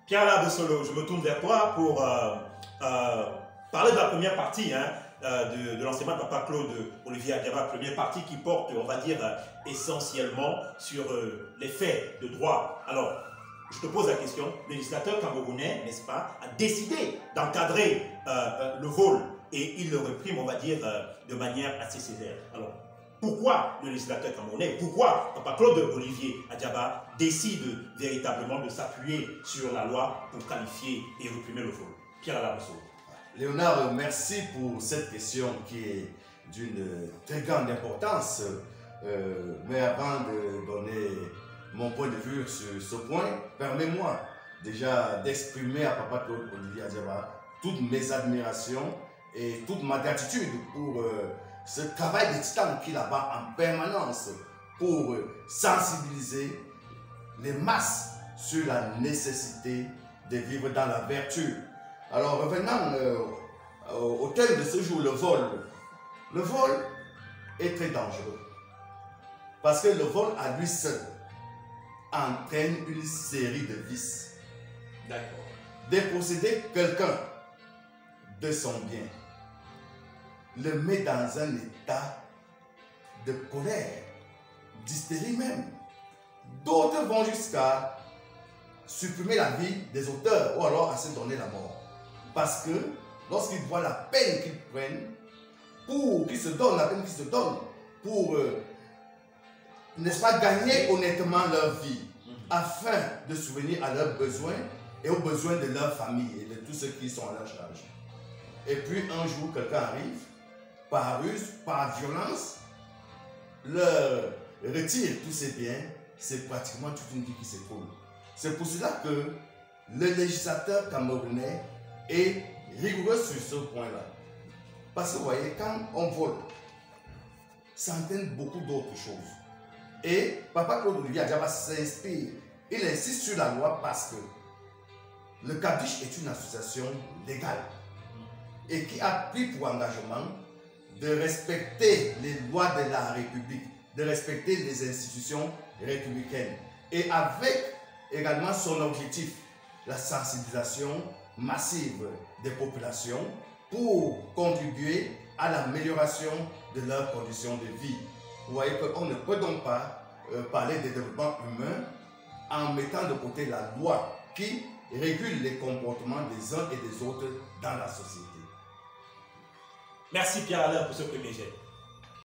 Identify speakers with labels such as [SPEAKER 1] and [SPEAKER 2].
[SPEAKER 1] Pierre Labesolo, je me tourne vers toi pour parler de la première partie de l'enseignement de Papa Claude Olivier Adiaba, première partie qui porte, on va dire, essentiellement sur les faits de droit. Alors, je te pose la question, le législateur camerounais, n'est-ce pas, a décidé d'encadrer le vol et il le réprime, on va dire, de manière assez sévère. Alors, pourquoi le législateur camerounais, pourquoi Papa Claude Olivier Adiaba décide véritablement de s'appuyer sur la loi pour qualifier et réprimer le vol? Pierre Labesolo.
[SPEAKER 2] Léonard, merci pour cette question qui est d'une très grande importance. Mais avant de donner mon point de vue sur ce point, permets-moi déjà d'exprimer à Papa Claude Olivier Adiaba toutes mes admirations et toute ma gratitude pour ce travail de titan qu'il abat en permanence pour sensibiliser les masses sur la nécessité de vivre dans la vertu. Alors revenant au thème de ce jour, le vol. Le vol est très dangereux parce que le vol à lui seul entraîne une série de vices.
[SPEAKER 1] D'accord.
[SPEAKER 2] Déposséder quelqu'un de son bien le met dans un état de colère, d'hystérie même. D'autres vont jusqu'à supprimer la vie des auteurs ou alors à se donner la mort. Parce que lorsqu'ils voient la peine qu'ils prennent, pour qu'ils se donnent, la peine qu'ils se donnent, pour, n'est-ce pas, gagner honnêtement leur vie, afin de souvenir à leurs besoins et aux besoins de leur famille et de tous ceux qui sont à leur charge. Et puis un jour, quelqu'un arrive, par ruse, par violence, leur retire tous ces biens, c'est pratiquement toute une vie qui s'écroule. C'est pour cela que le législateur camerounais est rigoureux sur ce point-là. Parce que vous voyez, quand on vole, ça entraîne beaucoup d'autres choses. Et Papa Claude Olivier Adiaba s'inspire, il insiste sur la loi parce que le CADICH est une association légale et qui a pris pour engagement de respecter les lois de la République, de respecter les institutions républicaines et avec également son objectif, la sensibilisation massive des populations pour contribuer à l'amélioration de leurs conditions de vie. Vous voyez qu'on ne peut donc pas parler de développement humain en mettant de côté la loi qui régule les comportements des uns et des autres dans la société.
[SPEAKER 1] Merci Pierre Alain pour ce premier jet.